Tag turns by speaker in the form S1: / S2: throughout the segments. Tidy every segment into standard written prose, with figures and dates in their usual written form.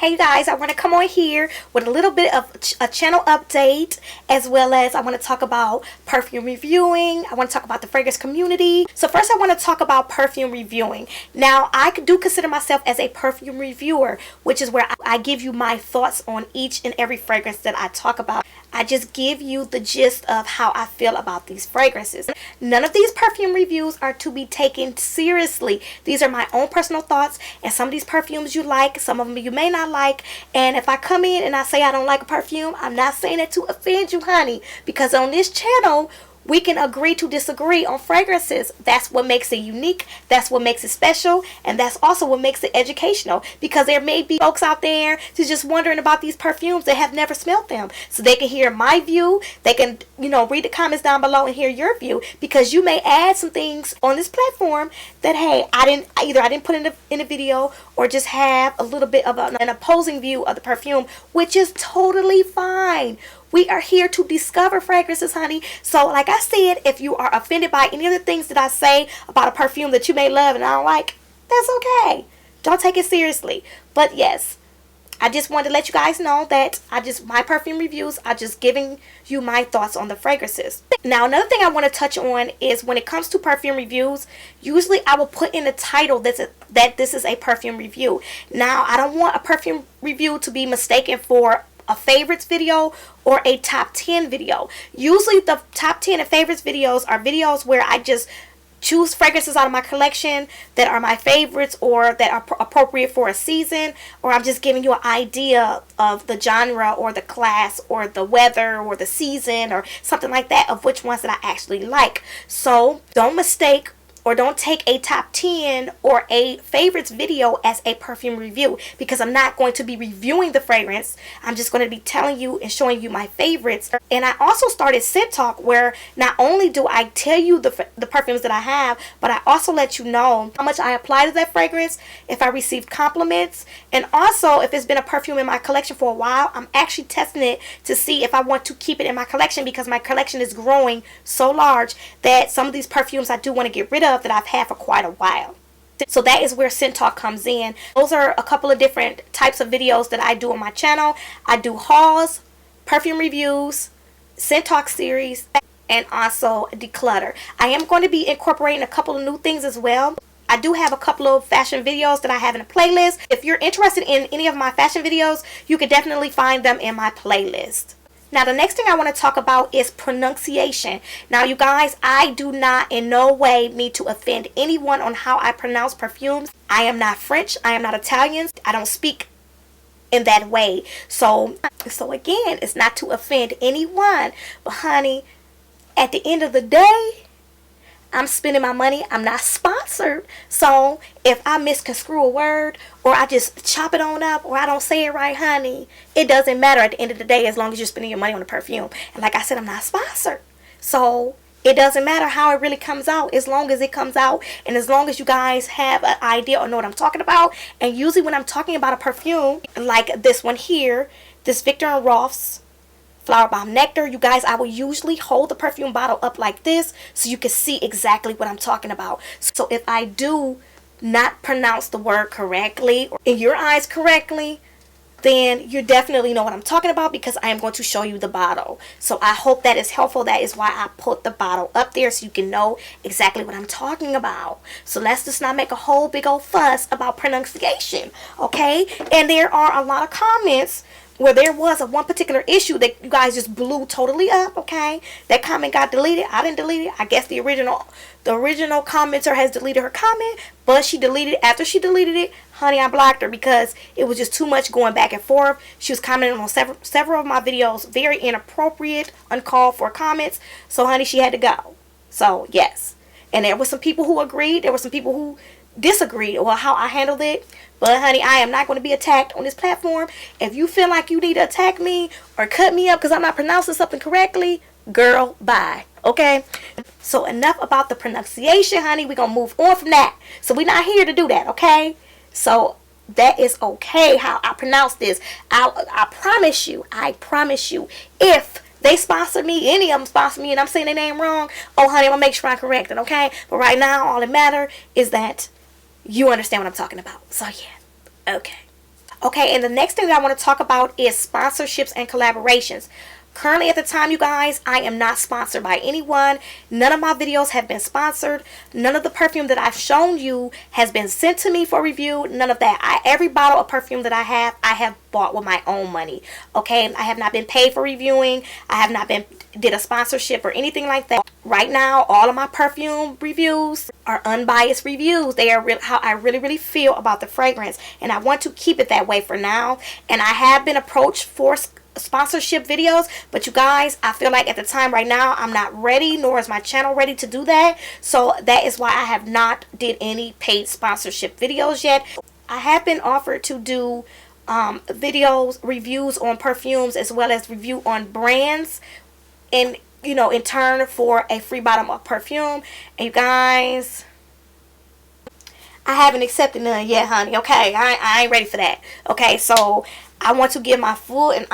S1: Hey you guys, I want to come on here with a little bit of a channel update, as well as I want to talk about perfume reviewing. I want to talk about the fragrance community. So first I want to talk about perfume reviewing. Now I do consider myself as a perfume reviewer, which is where I give you my thoughts on each and every fragrance that I talk about. I just give you the gist of how I feel about these fragrances. None of these perfume reviews are to be taken seriously. These are my own personal thoughts, and some of these perfumes you like, some of them you may not like. And if I come in and I say I don't like a perfume, I'm not saying it to offend you, honey, because on this channel we can agree to disagree on fragrances. That's what makes it unique. That's what makes it special. And that's also what makes it educational. Because there may be folks out there who's just wondering about these perfumes that have never smelled them. So they can hear my view. They can, read the comments down below and hear your view. Because you may add some things on this platform that, hey, I didn't put in a video, or just have a little bit of an opposing view of the perfume, which is totally fine. We are here to discover fragrances, honey. So like I said, if you are offended by any of the things that I say about a perfume that you may love and I don't like, that's okay. Don't take it seriously. But yes, I just wanted to let you guys know that my perfume reviews are just giving you my thoughts on the fragrances. Now, another thing I want to touch on is when it comes to perfume reviews, usually I will put in the title that this is a perfume review. Now, I don't want a perfume review to be mistaken for a favorites video or a top 10 video. Usually the top 10 and favorites videos are videos where I just choose fragrances out of my collection that are my favorites or that are appropriate for a season, or I'm just giving you an idea of the genre or the class or the weather or the season or something like that of which ones that I actually like. So don't mistake or don't take a top 10 or a favorites video as a perfume review, because I'm not going to be reviewing the fragrance. I'm just going to be telling you and showing you my favorites. And I also started Scent Talk, where not only do I tell you the perfumes that I have, but I also let you know how much I apply to that fragrance, if I received compliments, and also if it's been a perfume in my collection for a while. I'm actually testing it to see if I want to keep it in my collection, because my collection is growing so large that some of these perfumes I do want to get rid of that I've had for quite a while. So that is where Scent Talk comes in. Those are a couple of different types of videos that I do on my channel. I do hauls, perfume reviews, Scent Talk series, and also declutter. I am going to be incorporating a couple of new things as well. I do have a couple of fashion videos that I have in a playlist. If you're interested in any of my fashion videos, you can definitely find them in my playlist. Now, the next thing I want to talk about is pronunciation. Now, you guys, I do not in no way mean to offend anyone on how I pronounce perfumes. I am not French. I am not Italian. I don't speak in that way. So again, it's not to offend anyone. But honey, at the end of the day, I'm spending my money. I'm not sponsored. So if I misconstrue a word, or I just chop it on up, or I don't say it right, honey, it doesn't matter at the end of the day, as long as you're spending your money on the perfume. And like I said, I'm not sponsored. So it doesn't matter how it really comes out, as long as it comes out, and as long as you guys have an idea or know what I'm talking about. And usually when I'm talking about a perfume, like this one here, this Victor & Rolf's Flower Bomb Nectar, you guys, I will usually hold the perfume bottle up like this so you can see exactly what I'm talking about. So if I do not pronounce the word correctly or in your eyes correctly, then you definitely know what I'm talking about, because I am going to show you the bottle. So I hope that is helpful. That is why I put the bottle up there, so you can know exactly what I'm talking about. So let's just not make a whole big old fuss about pronunciation, okay? And there are a lot of comments where there was one particular issue that you guys just blew totally up, okay? That comment got deleted. I didn't delete it. I guess the original commenter has deleted her comment, but she deleted it. After she deleted it, honey, I blocked her because it was just too much going back and forth. She was commenting on several of my videos, very inappropriate, uncalled for comments. So honey, she had to go. So yes. And there were some people who agreed. There were some people who disagreed with how I handled it. But honey, I am not going to be attacked on this platform. If you feel like you need to attack me or cut me up because I'm not pronouncing something correctly, girl, bye. Okay? So enough about the pronunciation, honey. We're going to move on from that. So we're not here to do that, okay? So that is okay how I pronounce this. I promise you, if they sponsor me, any of them sponsor me, and I'm saying their name wrong, oh honey, I'm going to make sure I correct it, okay? But right now, all that matters is that you understand what I'm talking about. So yeah, okay. Okay, and the next thing that I want to talk about is sponsorships and collaborations. Currently at the time, you guys, I am not sponsored by anyone. None of my videos have been sponsored. None of the perfume that I've shown you has been sent to me for review. None of that. Every bottle of perfume that I have bought with my own money. Okay, I have not been paid for reviewing. I have not did a sponsorship or anything like that. Right now, all of my perfume reviews are unbiased reviews. They are how I really feel about the fragrance, and I want to keep it that way for now. And I have been approached for sponsorship videos, but you guys, I feel like at the time right now I'm not ready, nor is my channel ready to do that. So that is why I have not did any paid sponsorship videos yet. I have been offered to do reviews on perfumes, as well as review on brands, and in turn for a free bottle of perfume. And you guys, I haven't accepted none yet, honey. Okay, I ain't ready for that. Okay, so I want to give my full and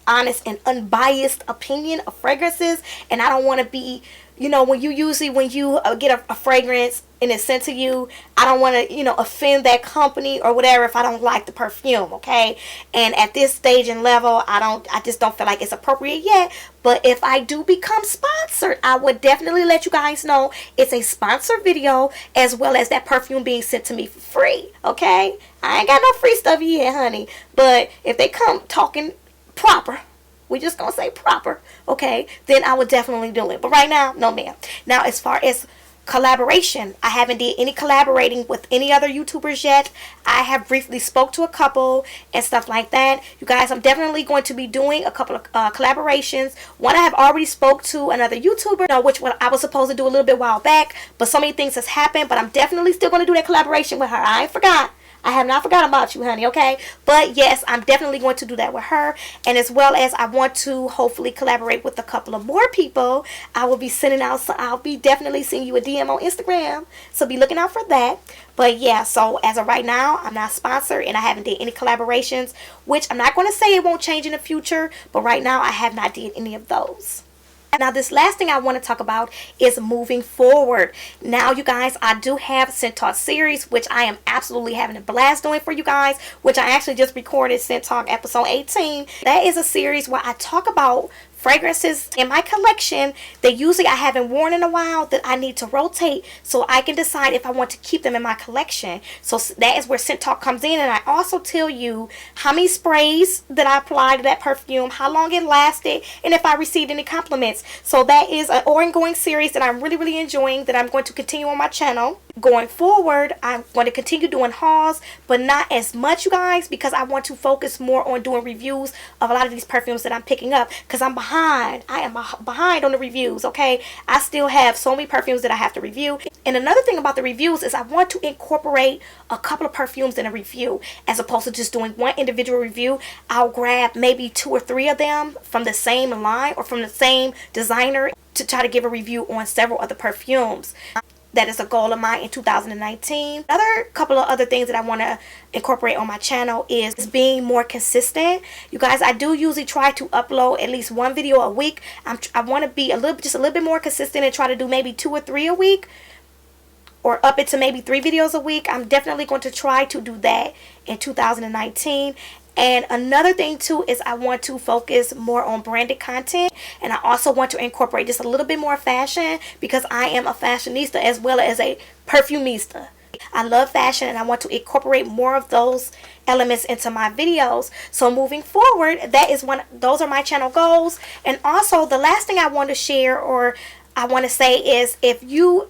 S1: honest and unbiased opinion of fragrances, and I don't want to be, when you get a fragrance and it's sent to you, I don't want to, offend that company or whatever if I don't like the perfume, okay? And at this stage and level, I just don't feel like it's appropriate yet. But if I do become sponsored, I would definitely let you guys know it's a sponsored video, as well as that perfume being sent to me for free, okay? I ain't got no free stuff yet, honey. But if they come talking proper, we're just gonna say proper, okay, then I would definitely do it. But right now, no ma'am. Now, as far as collaboration, I haven't did any collaborating with any other YouTubers yet. I have briefly spoke to a couple and stuff like that. You guys, I'm definitely going to be doing a couple of collaborations. One, I have already spoke to another YouTuber, which I was supposed to do a little bit while back, but so many things has happened. But I'm definitely still going to do that collaboration with her. I ain't forgot. I have not forgotten about you, honey, okay? But yes, I'm definitely going to do that with her. And as well as I want to hopefully collaborate with a couple of more people. I will be sending out, so I'll be definitely sending you a DM on Instagram. So be looking out for that. But yeah, so as of right now, I'm not sponsored and I haven't did any collaborations, which I'm not going to say it won't change in the future. But right now, I have not did any of those. Now, this last thing I want to talk about is moving forward. Now, you guys, I do have Scent Talk series, which I am absolutely having a blast doing for you guys, which I actually just recorded Scent Talk episode 18. That is a series where I talk about fragrances in my collection that usually I haven't worn in a while, that I need to rotate so I can decide if I want to keep them in my collection. So that is where Scent Talk comes in, and I also tell you how many sprays that I applied to that perfume, how long it lasted, and if I received any compliments. So that is an ongoing series that I'm really enjoying, that I'm going to continue on my channel. Going forward, I'm going to continue doing hauls, but not as much, you guys, because I want to focus more on doing reviews of a lot of these perfumes that I'm picking up, because I'm behind. I am behind on the reviews, okay? I still have so many perfumes that I have to review. And another thing about the reviews is I want to incorporate a couple of perfumes in a review, as opposed to just doing one individual review. I'll grab maybe 2 or 3 of them from the same line or from the same designer to try to give a review on several other perfumes. That is a goal of mine in 2019. Another couple of other things that I want to incorporate on my channel is being more consistent. You guys, I do usually try to upload at least 1 video a week. I want to be just a little bit more consistent and try to do maybe 2 or 3 a week, or up it to maybe 3 videos a week. I'm definitely going to try to do that in 2019. And another thing too is I want to focus more on branded content, and I also want to incorporate just a little bit more fashion, because I am a fashionista as well as a perfumista. I love fashion, and I want to incorporate more of those elements into my videos. So moving forward, those are my channel goals. And also the last thing I want to share, or I want to say, is if you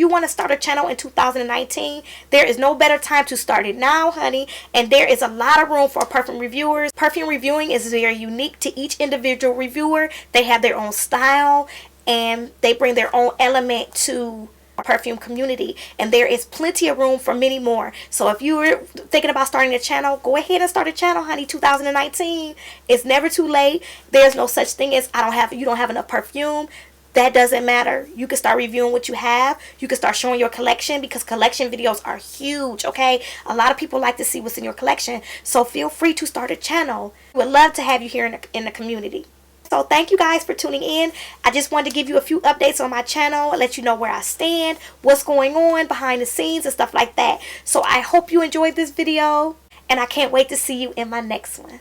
S1: want to start a channel in 2019, there is no better time to start it now, honey. And there is a lot of room for perfume reviewers. Perfume reviewing is very unique to each individual reviewer. They have their own style, and they bring their own element to perfume community, and there is plenty of room for many more. So if you were thinking about starting a channel, go ahead and start a channel, honey. 2019, it's never too late. There's no such thing as you don't have enough perfume. That doesn't matter. You can start reviewing what you have. You can start showing your collection, because collection videos are huge, okay? A lot of people like to see what's in your collection. So feel free to start a channel. We'd love to have you here in the community. So thank you guys for tuning in. I just wanted to give you a few updates on my channel, let you know where I stand, what's going on behind the scenes and stuff like that. So I hope you enjoyed this video. and I can't wait to see you in my next one.